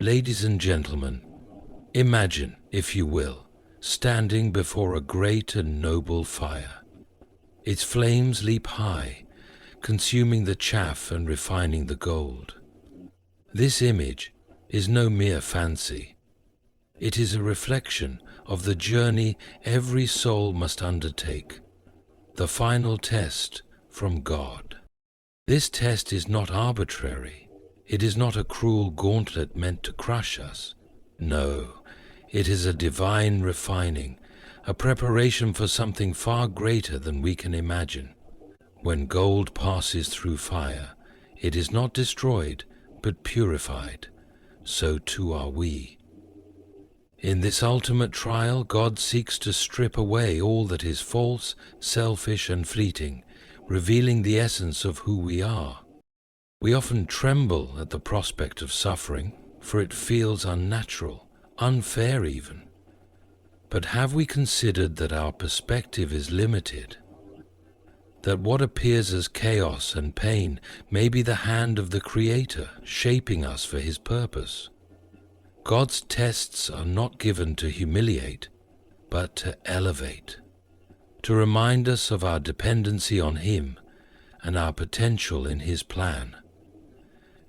Ladies and gentlemen, imagine, if you will, standing before a great and noble fire. Its flames leap high, consuming the chaff and refining the gold. This image is no mere fancy. It is a reflection of the journey every soul must undertake, the final test from God. This test is not arbitrary. It is not a cruel gauntlet meant to crush us. No, it is a divine refining, a preparation for something far greater than we can imagine. When gold passes through fire, it is not destroyed, but purified. So too are we. In this ultimate trial, God seeks to strip away all that is false, selfish, and fleeting, revealing the essence of who we are. We often tremble at the prospect of suffering, for it feels unnatural, unfair even. But have we considered that our perspective is limited? That what appears as chaos and pain may be the hand of the Creator shaping us for His purpose? God's tests are not given to humiliate, but to elevate, to remind us of our dependency on Him and our potential in His plan.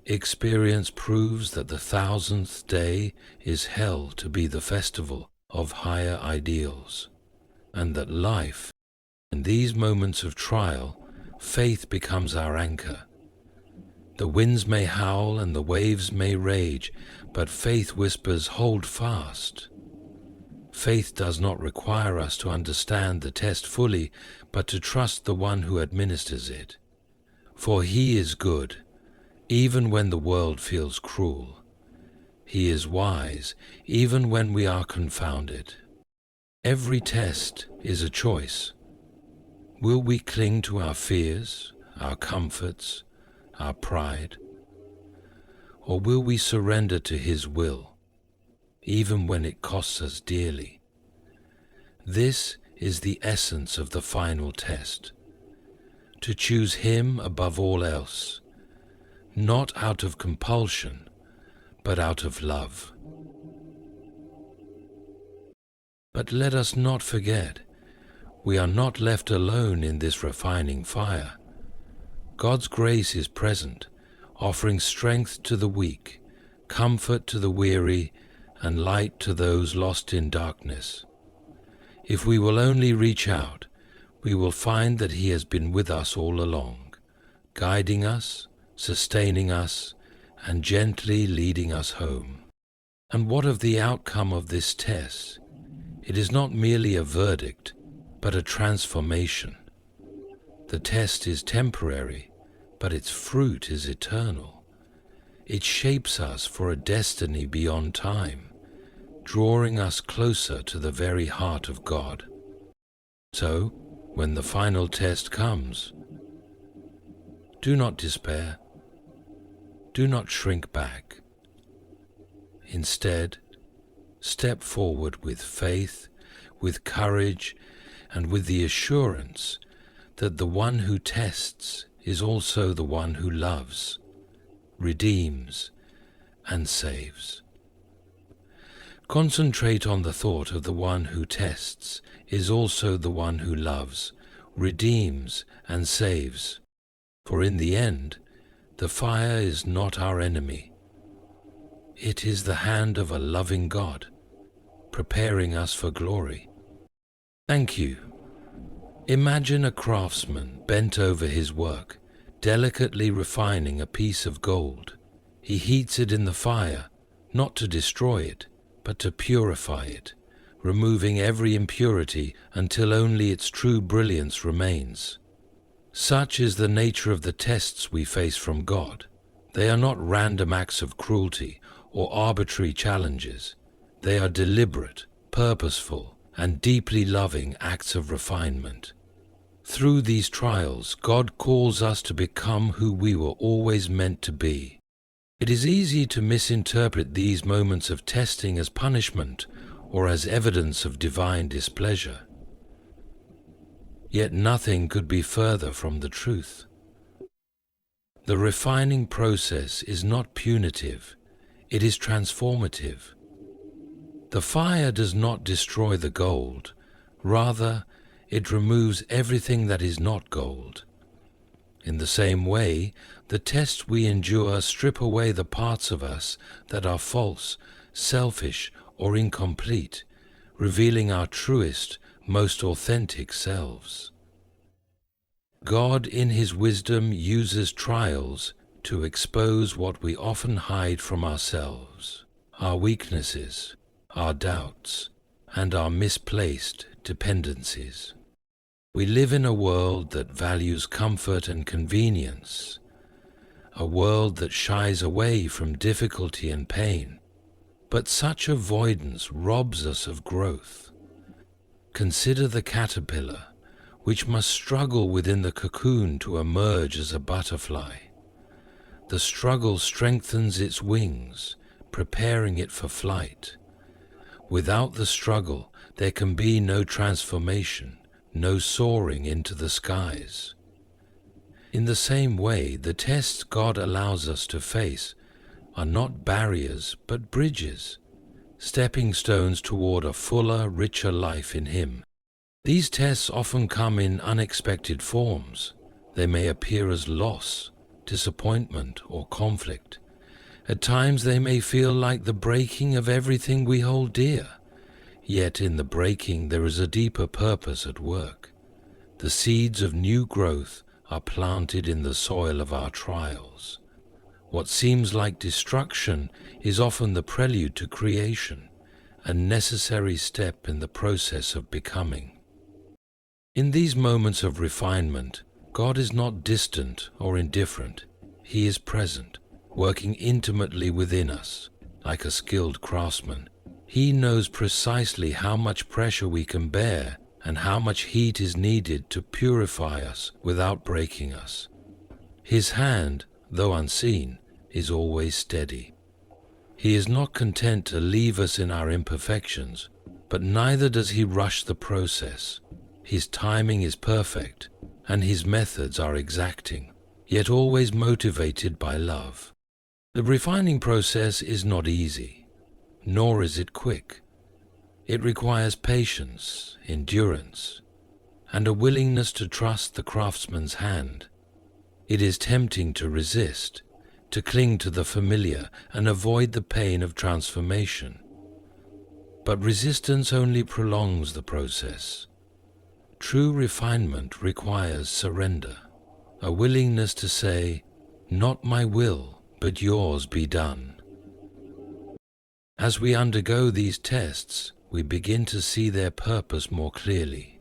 Experience proves that the 1000th day is held to be the festival of higher ideals, and that life, in these moments of trial, faith becomes our anchor. The winds may howl and the waves may rage, but faith whispers, "Hold fast." Faith does not require us to understand the test fully, but to trust the one who administers it. For He is good, even when the world feels cruel. He is wise, even when we are confounded. Every test is a choice. Will we cling to our fears, our comforts, our pride? Or will we surrender to His will, even when it costs us dearly? This is the essence of the final test. To choose Him above all else, not out of compulsion, but out of love. But let us not forget, we are not left alone in this refining fire. God's grace is present, offering strength to the weak, comfort to the weary, and light to those lost in darkness. If we will only reach out, we will find that He has been with us all along, guiding us, sustaining us, and gently leading us home. And what of the outcome of this test? It is not merely a verdict, but a transformation. The test is temporary, but its fruit is eternal. It shapes us for a destiny beyond time, drawing us closer to the very heart of God. So, when the final test comes, do not despair. Do not shrink back. Instead, step forward with faith, with courage, and with the assurance that the one who tests is also the one who loves, redeems, and saves. Concentrate on the thought of the one who tests is also the one who loves, redeems, and saves. For in the end, the fire is not our enemy. It is the hand of a loving God, preparing us for glory. Thank you. Imagine a craftsman bent over his work, delicately refining a piece of gold. He heats it in the fire, not to destroy it, but to purify it, removing every impurity until only its true brilliance remains. Such is the nature of the tests we face from God. They are not random acts of cruelty or arbitrary challenges. They are deliberate, purposeful, and deeply loving acts of refinement. Through these trials, God calls us to become who we were always meant to be. It is easy to misinterpret these moments of testing as punishment or as evidence of divine displeasure. Yet nothing could be further from the truth. The refining process is not punitive, It is transformative. The fire does not destroy the gold, rather, it removes everything that is not gold. In the same way, the tests we endure strip away the parts of us that are false, selfish, or incomplete, revealing our truest, most authentic selves. God, in His wisdom, uses trials to expose what we often hide from ourselves, our weaknesses, our doubts, and our misplaced dependencies. We live in a world that values comfort and convenience, a world that shies away from difficulty and pain, but such avoidance robs us of growth. Consider the caterpillar, which must struggle within the cocoon to emerge as a butterfly. The struggle strengthens its wings, preparing it for flight. Without the struggle, there can be no transformation, no soaring into the skies. In the same way, the tests God allows us to face are not barriers but bridges, stepping stones toward a fuller, richer life in Him. These tests often come in unexpected forms. They may appear as loss, disappointment, or conflict. At times they may feel like the breaking of everything we hold dear. Yet in the breaking there is a deeper purpose at work. The seeds of new growth are planted in the soil of our trials. What seems like destruction is often the prelude to creation, a necessary step in the process of becoming. In these moments of refinement, God is not distant or indifferent. He is present, working intimately within us, like a skilled craftsman. He knows precisely how much pressure we can bear and how much heat is needed to purify us without breaking us. His hand, though unseen, is always steady. He is not content to leave us in our imperfections, but neither does He rush the process. His timing is perfect, and His methods are exacting, yet always motivated by love. The refining process is not easy, nor is it quick. It requires patience, endurance, and a willingness to trust the craftsman's hand. It is tempting to resist, to cling to the familiar and avoid the pain of transformation. But resistance only prolongs the process. True refinement requires surrender, a willingness to say, "Not my will, but yours be done." As we undergo these tests, we begin to see their purpose more clearly.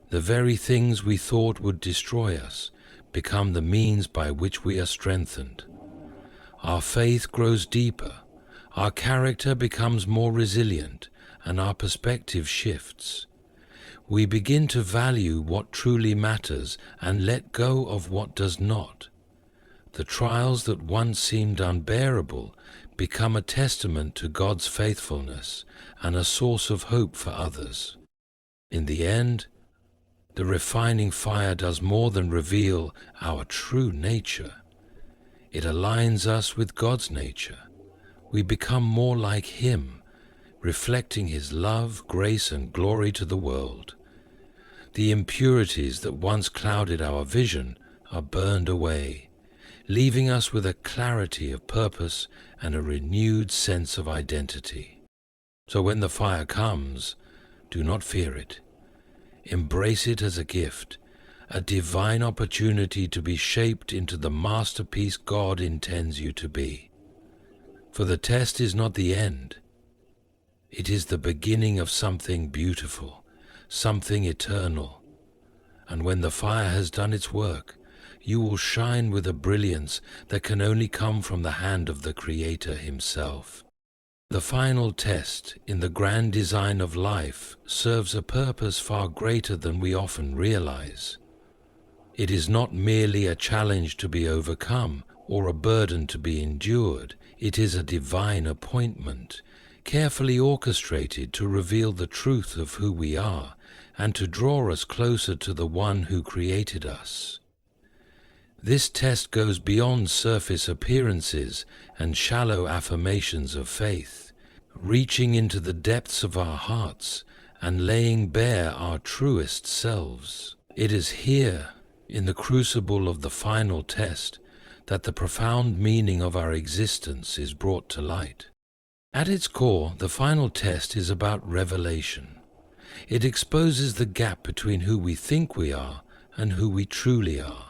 The very things we thought would destroy us become the means by which we are strengthened. Our faith grows deeper, our character becomes more resilient, and our perspective shifts. We begin to value what truly matters and let go of what does not. The trials that once seemed unbearable become a testament to God's faithfulness and a source of hope for others. In the end, the refining fire does more than reveal our true nature. It aligns us with God's nature. We become more like Him, reflecting His love, grace, and glory to the world. The impurities that once clouded our vision are burned away, leaving us with a clarity of purpose and a renewed sense of identity. So when the fire comes, do not fear it. Embrace it as a gift, a divine opportunity to be shaped into the masterpiece God intends you to be. For the test is not the end. It is the beginning of something beautiful, something eternal. And when the fire has done its work, you will shine with a brilliance that can only come from the hand of the Creator Himself. The final test in the grand design of life serves a purpose far greater than we often realize. It is not merely a challenge to be overcome or a burden to be endured. It is a divine appointment, carefully orchestrated to reveal the truth of who we are and to draw us closer to the One who created us. This test goes beyond surface appearances and shallow affirmations of faith, reaching into the depths of our hearts and laying bare our truest selves. It is here, in the crucible of the final test, that the profound meaning of our existence is brought to light. At its core, the final test is about revelation. It exposes the gap between who we think we are and who we truly are.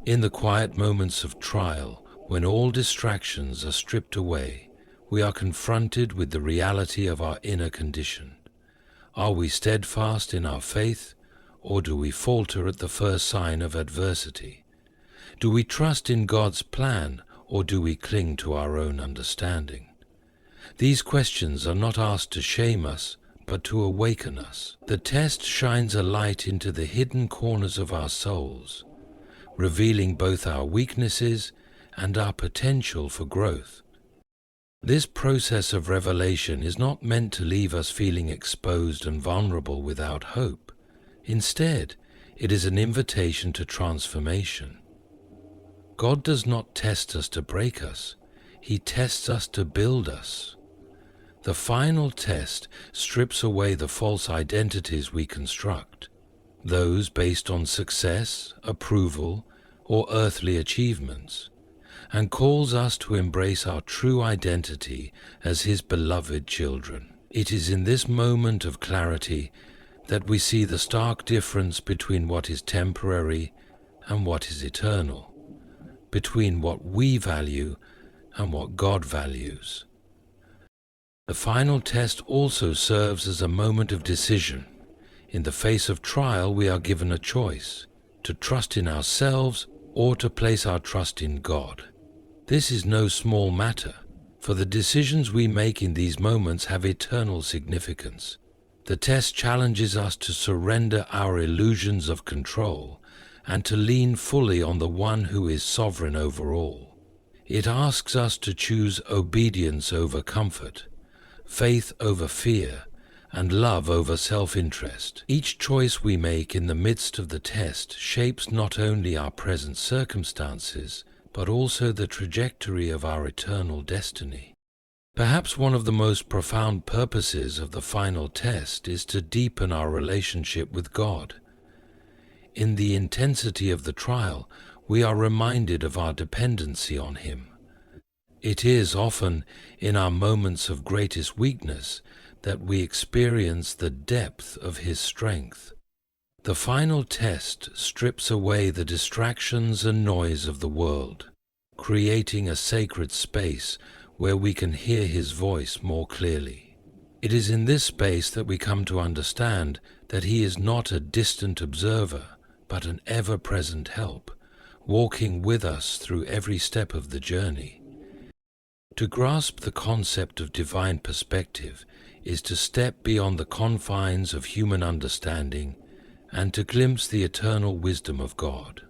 In the quiet moments of trial, when all distractions are stripped away, we are confronted with the reality of our inner condition. Are we steadfast in our faith, or do we falter at the first sign of adversity? Do we trust in God's plan, or do we cling to our own understanding? These questions are not asked to shame us, but to awaken us. The test shines a light into the hidden corners of our souls, revealing both our weaknesses and our potential for growth. This process of revelation is not meant to leave us feeling exposed and vulnerable without hope. Instead, it is an invitation to transformation. God does not test us to break us. He tests us to build us. The final test strips away the false identities we construct, those based on success, approval, or earthly achievements, and calls us to embrace our true identity as His beloved children. It is in this moment of clarity that we see the stark difference between what is temporary and what is eternal, between what we value and what God values. The final test also serves as a moment of decision. In the face of trial, we are given a choice: to trust in ourselves or to place our trust in God. This is no small matter, for the decisions we make in these moments have eternal significance. The test challenges us to surrender our illusions of control and to lean fully on the One who is sovereign over all. It asks us to choose obedience over comfort, faith over fear, and love over self-interest. Each choice we make in the midst of the test shapes not only our present circumstances, but also the trajectory of our eternal destiny. Perhaps one of the most profound purposes of the final test is to deepen our relationship with God. In the intensity of the trial, we are reminded of our dependency on Him. It is often in our moments of greatest weakness that we experience the depth of His strength. The final test strips away the distractions and noise of the world, creating a sacred space where we can hear His voice more clearly. It is in this space that we come to understand that He is not a distant observer, but an ever-present help, walking with us through every step of the journey. To grasp the concept of divine perspective is to step beyond the confines of human understanding and to glimpse the eternal wisdom of God.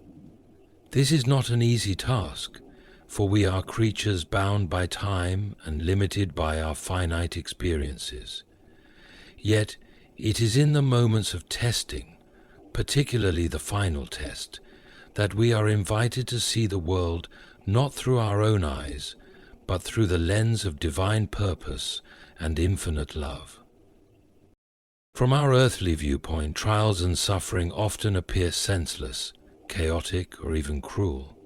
This is not an easy task, for we are creatures bound by time and limited by our finite experiences. Yet, it is in the moments of testing, particularly the final test, that we are invited to see the world not through our own eyes, but through the lens of divine purpose and infinite love. From our earthly viewpoint, trials and suffering often appear senseless, chaotic, or even cruel.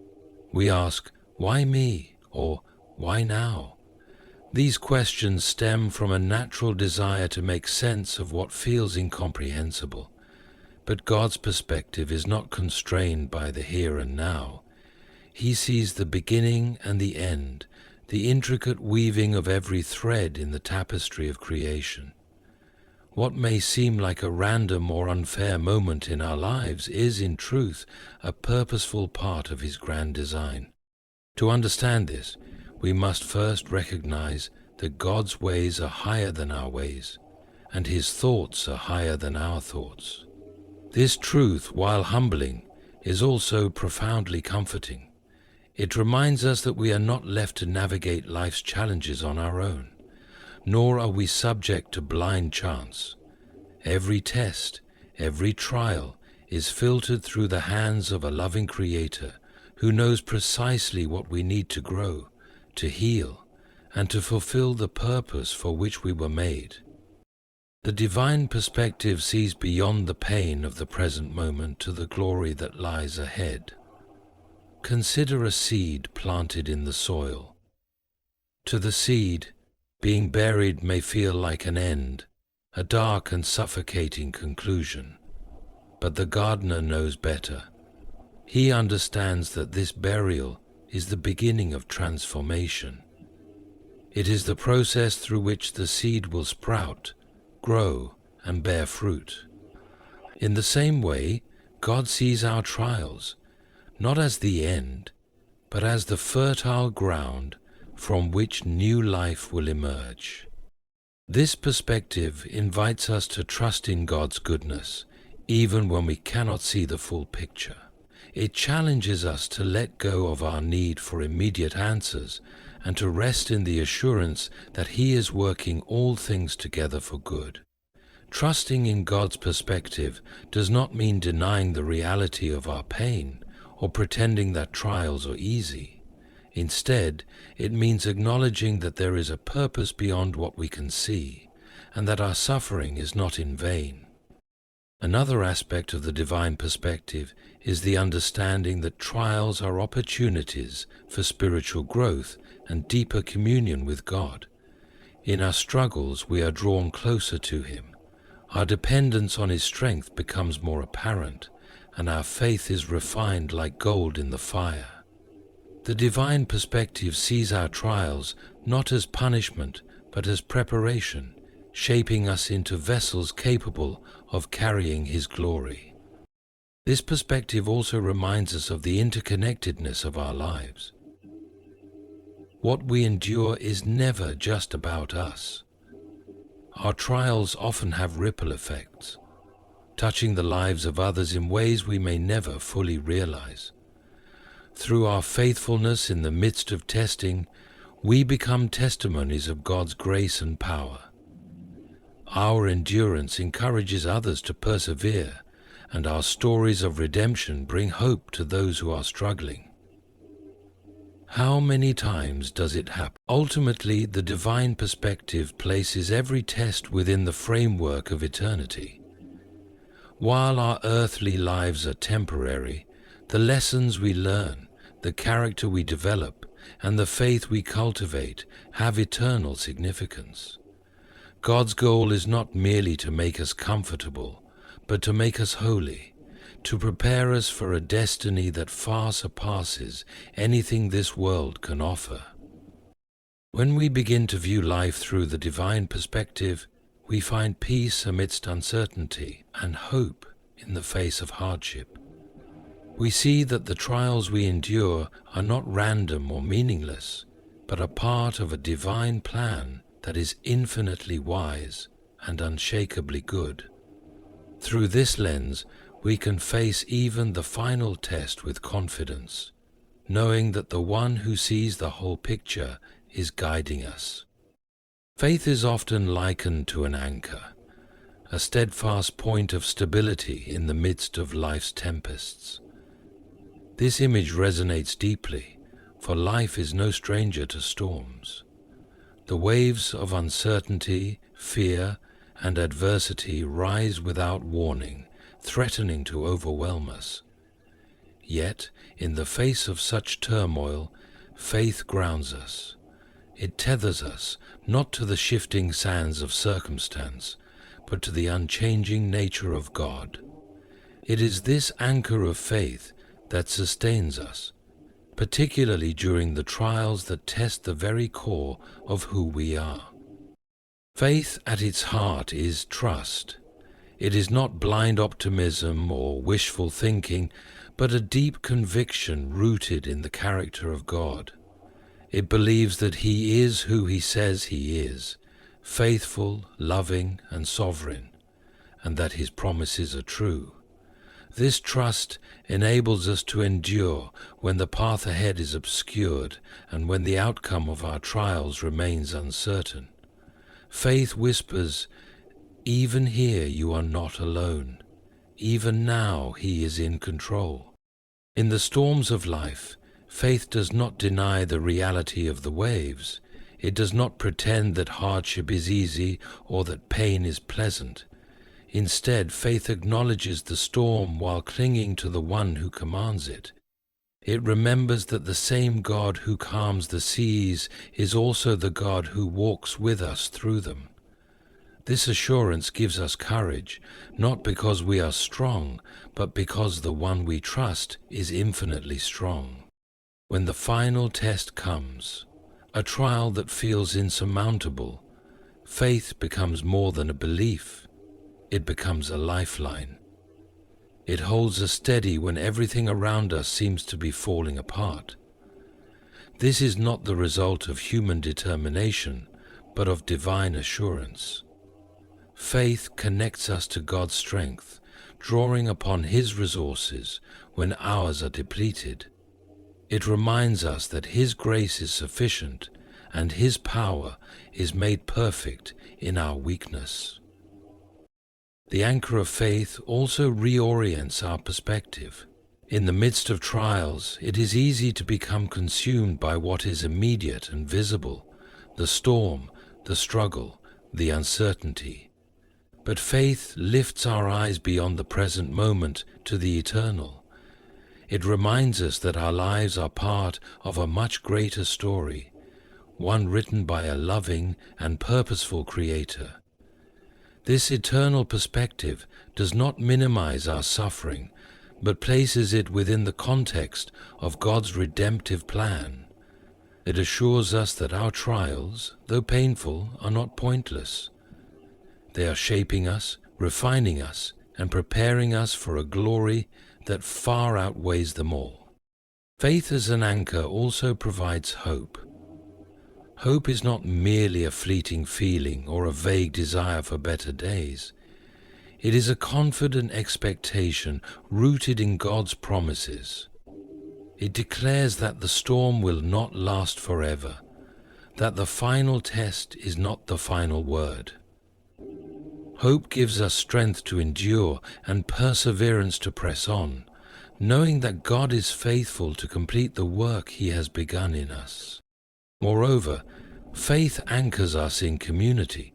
We ask, "Why me?" or "Why now?" These questions stem from a natural desire to make sense of what feels incomprehensible. But God's perspective is not constrained by the here and now. He sees the beginning and the end, the intricate weaving of every thread in the tapestry of creation. What may seem like a random or unfair moment in our lives is, in truth, a purposeful part of His grand design. To understand this, we must first recognize that God's ways are higher than our ways, and His thoughts are higher than our thoughts. This truth, while humbling, is also profoundly comforting. It reminds us that we are not left to navigate life's challenges on our own, nor are we subject to blind chance. Every test, every trial is filtered through the hands of a loving Creator who knows precisely what we need to grow, to heal, and to fulfill the purpose for which we were made. The divine perspective sees beyond the pain of the present moment to the glory that lies ahead. Consider a seed planted in the soil. To the seed, being buried may feel like an end, a dark and suffocating conclusion. But the gardener knows better. He understands that this burial is the beginning of transformation. It is the process through which the seed will sprout, grow, and bear fruit. In the same way, God sees our trials, not as the end, but as the fertile ground from which new life will emerge. This perspective invites us to trust in God's goodness, even when we cannot see the full picture. It challenges us to let go of our need for immediate answers and to rest in the assurance that He is working all things together for good. Trusting in God's perspective does not mean denying the reality of our pain or pretending that trials are easy. Instead, it means acknowledging that there is a purpose beyond what we can see, and that our suffering is not in vain. Another aspect of the divine perspective is the understanding that trials are opportunities for spiritual growth and deeper communion with God. In our struggles, we are drawn closer to Him. Our dependence on His strength becomes more apparent, and our faith is refined like gold in the fire. The divine perspective sees our trials not as punishment, but as preparation, shaping us into vessels capable of carrying His glory. This perspective also reminds us of the interconnectedness of our lives. What we endure is never just about us. Our trials often have ripple effects, touching the lives of others in ways we may never fully realize. Through our faithfulness in the midst of testing, we become testimonies of God's grace and power. Our endurance encourages others to persevere, and our stories of redemption bring hope to those who are struggling. How many times does it happen? Ultimately, the divine perspective places every test within the framework of eternity. While our earthly lives are temporary, the lessons we learn, the character we develop, and the faith we cultivate have eternal significance. God's goal is not merely to make us comfortable, but to make us holy, to prepare us for a destiny that far surpasses anything this world can offer. When we begin to view life through the divine perspective, we find peace amidst uncertainty and hope in the face of hardship. We see that the trials we endure are not random or meaningless, but are part of a divine plan that is infinitely wise and unshakably good. Through this lens, we can face even the final test with confidence, knowing that the one who sees the whole picture is guiding us. Faith is often likened to an anchor, a steadfast point of stability in the midst of life's tempests. This image resonates deeply, for life is no stranger to storms. The waves of uncertainty, fear, and adversity rise without warning, threatening to overwhelm us. Yet, in the face of such turmoil, faith grounds us. It tethers us not to the shifting sands of circumstance, but to the unchanging nature of God. It is this anchor of faith that sustains us, particularly during the trials that test the very core of who we are. Faith at its heart is trust. It is not blind optimism or wishful thinking, but a deep conviction rooted in the character of God. It believes that He is who He says He is, faithful, loving, and sovereign, and that His promises are true. This trust enables us to endure when the path ahead is obscured and when the outcome of our trials remains uncertain. Faith whispers, "Even here you are not alone. Even now He is in control." In the storms of life, Faith does not deny the reality of the waves. It does not pretend that hardship is easy or that pain is pleasant. Instead, faith acknowledges the storm while clinging to the one who commands it. It remembers that the same God who calms the seas is also the God who walks with us through them. This assurance gives us courage, not because we are strong, but because the one we trust is infinitely strong. When the final test comes, a trial that feels insurmountable, faith becomes more than a belief. It becomes a lifeline. It holds us steady when everything around us seems to be falling apart. This is not the result of human determination, but of divine assurance. Faith connects us to God's strength, drawing upon His resources when ours are depleted. It reminds us that His grace is sufficient and His power is made perfect in our weakness. The anchor of faith also reorients our perspective. In the midst of trials, it is easy to become consumed by what is immediate and visible, the storm, the struggle, the uncertainty. But faith lifts our eyes beyond the present moment to the eternal. It reminds us that our lives are part of a much greater story, one written by a loving and purposeful Creator. This eternal perspective does not minimize our suffering, but places it within the context of God's redemptive plan. It assures us that our trials, though painful, are not pointless. They are shaping us, refining us, and preparing us for a glory that far outweighs them all. Faith as an anchor also provides hope. Hope is not merely a fleeting feeling or a vague desire for better days. It is a confident expectation rooted in God's promises. It declares that the storm will not last forever, that the final test is not the final word. Hope gives us strength to endure and perseverance to press on, knowing that God is faithful to complete the work He has begun in us. Moreover, faith anchors us in community.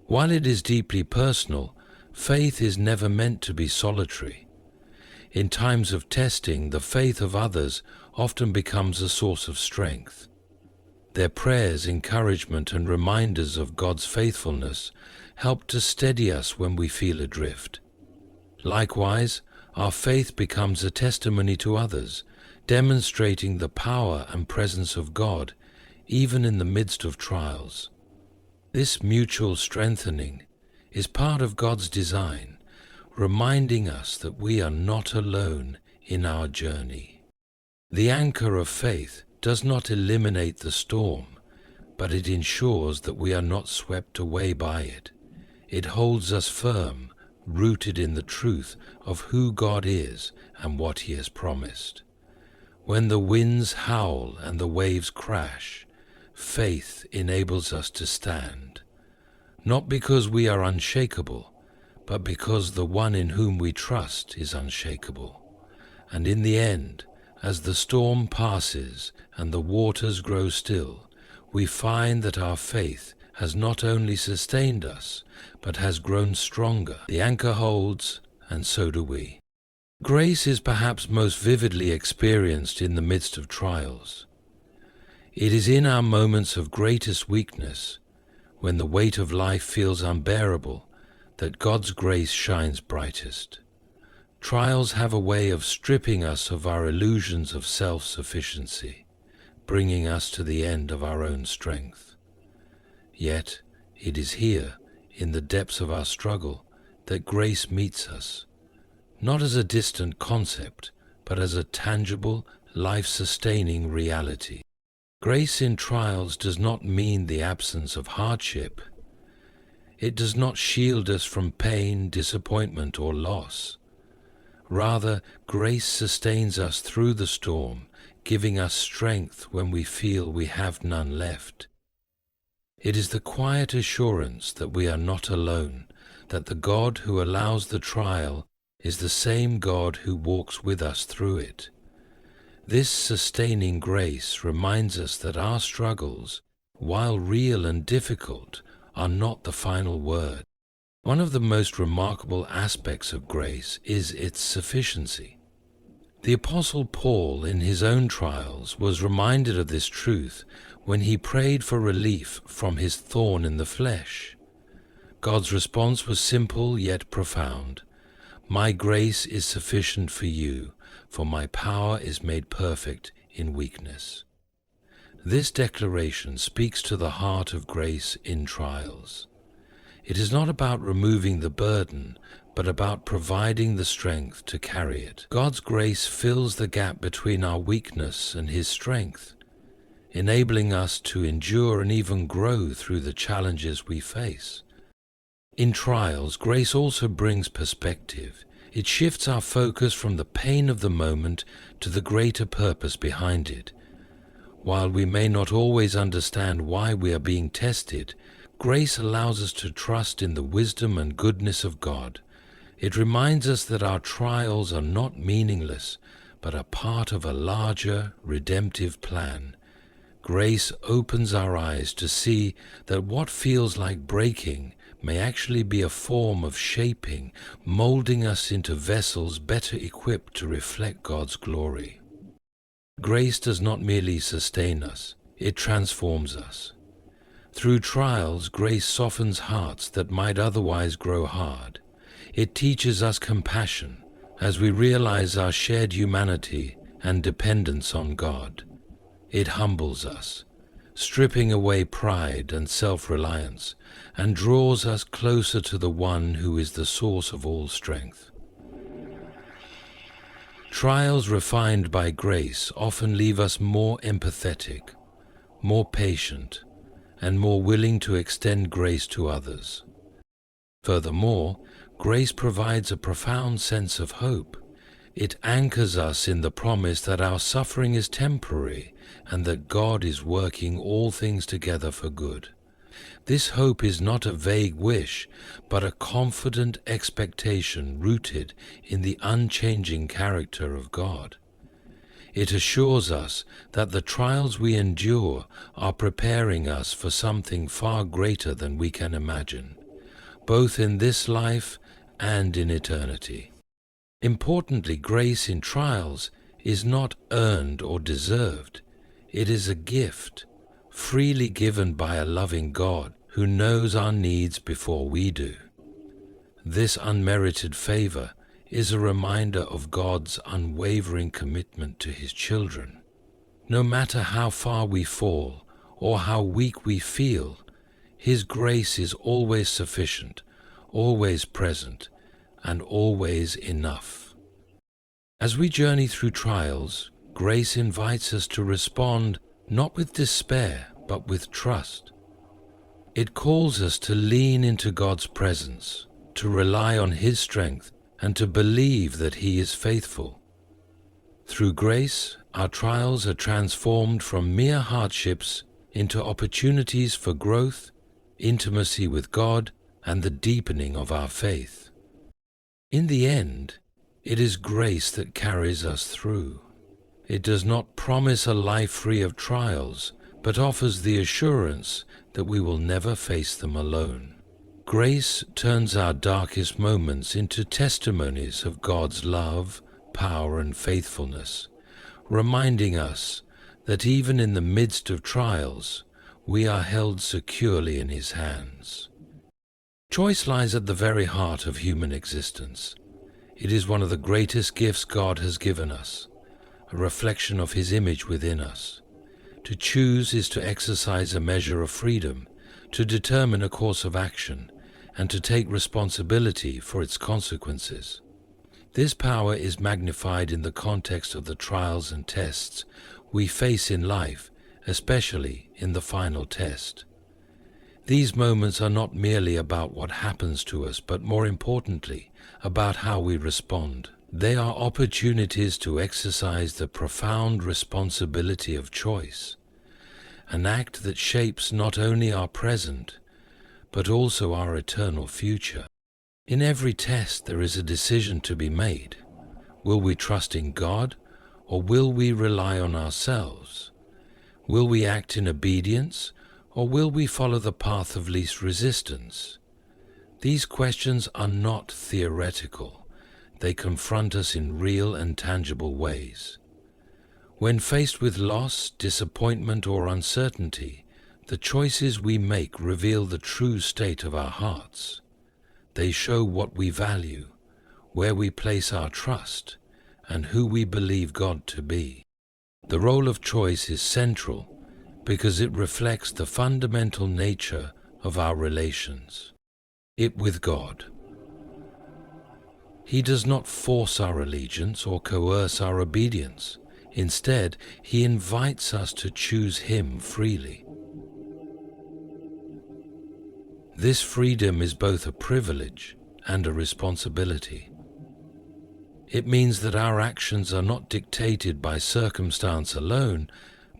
While it is deeply personal, faith is never meant to be solitary. In times of testing, the faith of others often becomes a source of strength. Their prayers, encouragement, and reminders of God's faithfulness help to steady us when we feel adrift. Likewise, our faith becomes a testimony to others, demonstrating the power and presence of God even in the midst of trials. This mutual strengthening is part of God's design, reminding us that we are not alone in our journey. The anchor of faith does not eliminate the storm, but it ensures that we are not swept away by it. It holds us firm, rooted in the truth of who God is and what He has promised. When the winds howl and the waves crash, faith enables us to stand, not because we are unshakable, but because the one in whom we trust is unshakable. And in the end, as the storm passes and the waters grow still, we find that our faith has not only sustained us, but has grown stronger. The anchor holds, and so do we. Grace is perhaps most vividly experienced in the midst of trials. It is in our moments of greatest weakness, when the weight of life feels unbearable, that God's grace shines brightest. Trials have a way of stripping us of our illusions of self-sufficiency, bringing us to the end of our own strength. Yet, it is here, in the depths of our struggle, that grace meets us, not as a distant concept, but as a tangible, life-sustaining reality. Grace in trials does not mean the absence of hardship. It does not shield us from pain, disappointment, or loss. Rather, grace sustains us through the storm, giving us strength when we feel we have none left. It is the quiet assurance that we are not alone, that the God who allows the trial is the same God who walks with us through it. This sustaining grace reminds us that our struggles, while real and difficult, are not the final word. One of the most remarkable aspects of grace is its sufficiency. The Apostle Paul, in his own trials, was reminded of this truth when he prayed for relief from his thorn in the flesh. God's response was simple yet profound. "My grace is sufficient for you, for my power is made perfect in weakness." This declaration speaks to the heart of grace in trials. It is not about removing the burden, but about providing the strength to carry it. God's grace fills the gap between our weakness and His strength, enabling us to endure and even grow through the challenges we face. In trials, grace also brings perspective. It shifts our focus from the pain of the moment to the greater purpose behind it. While we may not always understand why we are being tested, grace allows us to trust in the wisdom and goodness of God. It reminds us that our trials are not meaningless, but are part of a larger, redemptive plan. Grace opens our eyes to see that what feels like breaking may actually be a form of shaping, molding us into vessels better equipped to reflect God's glory. Grace does not merely sustain us, it transforms us. Through trials, grace softens hearts that might otherwise grow hard. It teaches us compassion as we realize our shared humanity and dependence on God. It humbles us, stripping away pride and self-reliance, and draws us closer to the one who is the source of all strength. Trials refined by grace often leave us more empathetic, more patient, and more willing to extend grace to others. Furthermore, grace provides a profound sense of hope. It anchors us in the promise that our suffering is temporary and that God is working all things together for good. This hope is not a vague wish, but a confident expectation rooted in the unchanging character of God. It assures us that the trials we endure are preparing us for something far greater than we can imagine, both in this life and in eternity. Importantly, grace in trials is not earned or deserved. It is a gift, freely given by a loving God who knows our needs before we do. This unmerited favor is a reminder of God's unwavering commitment to His children. No matter how far we fall or how weak we feel, His grace is always sufficient, always present, and always enough. As we journey through trials, grace invites us to respond not with despair, but with trust. It calls us to lean into God's presence, to rely on His strength, and to believe that He is faithful. Through grace, our trials are transformed from mere hardships into opportunities for growth, intimacy with God, and the deepening of our faith. In the end, it is grace that carries us through. It does not promise a life free of trials, but offers the assurance that we will never face them alone. Grace turns our darkest moments into testimonies of God's love, power, and faithfulness, reminding us that even in the midst of trials, we are held securely in His hands. Choice lies at the very heart of human existence. It is one of the greatest gifts God has given us, a reflection of His image within us. To choose is to exercise a measure of freedom, to determine a course of action, and to take responsibility for its consequences. This power is magnified in the context of the trials and tests we face in life, especially in the final test. These moments are not merely about what happens to us, but more importantly, about how we respond. They are opportunities to exercise the profound responsibility of choice, an act that shapes not only our present, but also our eternal future. In every test, there is a decision to be made. Will we trust in God, or will we rely on ourselves? Will we act in obedience, or will we follow the path of least resistance? These questions are not theoretical. They confront us in real and tangible ways. When faced with loss, disappointment, or uncertainty, the choices we make reveal the true state of our hearts. They show what we value, where we place our trust, and who we believe God to be. The role of choice is central because it reflects the fundamental nature of our relations with God. He does not force our allegiance or coerce our obedience. Instead, He invites us to choose Him freely. This freedom is both a privilege and a responsibility. It means that our actions are not dictated by circumstance alone,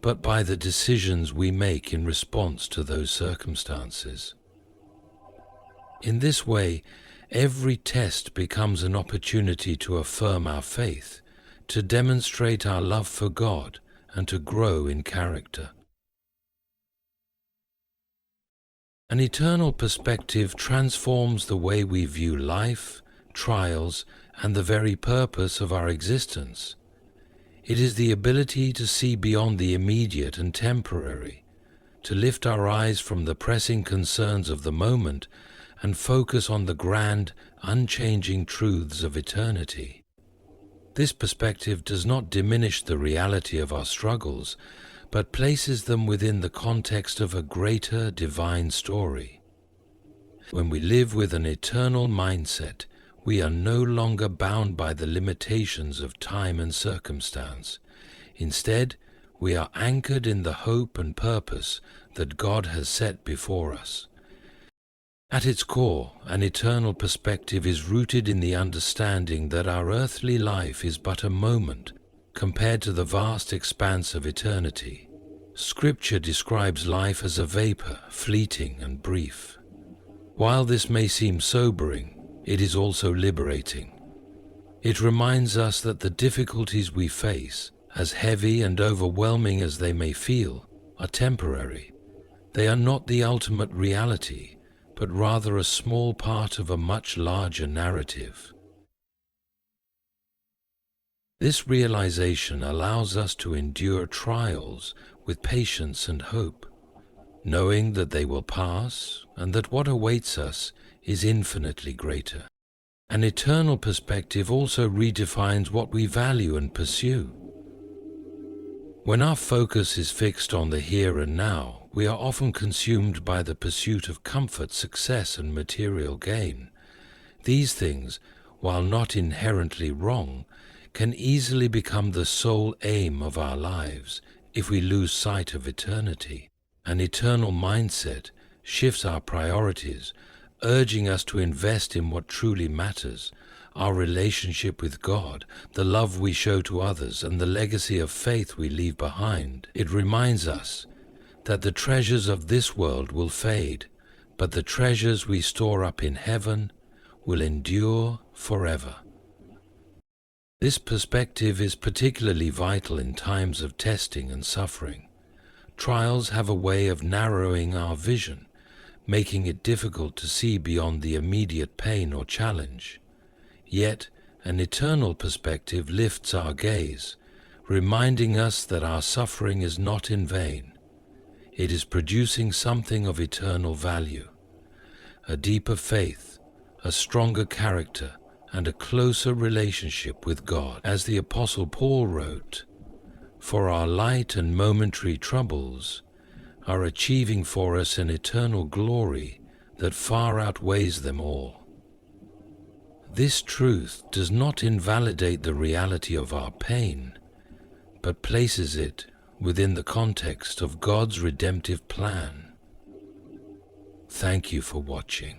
but by the decisions we make in response to those circumstances. In this way, every test becomes an opportunity to affirm our faith, to demonstrate our love for God, and to grow in character. An eternal perspective transforms the way we view life, trials, and the very purpose of our existence. It is the ability to see beyond the immediate and temporary, to lift our eyes from the pressing concerns of the moment and focus on the grand, unchanging truths of eternity. This perspective does not diminish the reality of our struggles, but places them within the context of a greater divine story. When we live with an eternal mindset, we are no longer bound by the limitations of time and circumstance. Instead, we are anchored in the hope and purpose that God has set before us. At its core, an eternal perspective is rooted in the understanding that our earthly life is but a moment compared to the vast expanse of eternity. Scripture describes life as a vapor, fleeting and brief. While this may seem sobering, it is also liberating. It reminds us that the difficulties we face, as heavy and overwhelming as they may feel, are temporary. They are not the ultimate reality, but rather a small part of a much larger narrative. This realization allows us to endure trials with patience and hope, knowing that they will pass and that what awaits us is infinitely greater. An eternal perspective also redefines what we value and pursue. When our focus is fixed on the here and now, we are often consumed by the pursuit of comfort, success, and material gain. These things, while not inherently wrong, can easily become the sole aim of our lives if we lose sight of eternity. An eternal mindset shifts our priorities, urging us to invest in what truly matters: our relationship with God, the love we show to others, and the legacy of faith we leave behind. It reminds us that the treasures of this world will fade, but the treasures we store up in heaven will endure forever. This perspective is particularly vital in times of testing and suffering. Trials have a way of narrowing our vision, making it difficult to see beyond the immediate pain or challenge. Yet, an eternal perspective lifts our gaze, reminding us that our suffering is not in vain. It is producing something of eternal value: a deeper faith, a stronger character, and a closer relationship with God. As the Apostle Paul wrote, "For our light and momentary troubles are achieving for us an eternal glory that far outweighs them all." This truth does not invalidate the reality of our pain, but places it within the context of God's redemptive plan. Thank you for watching.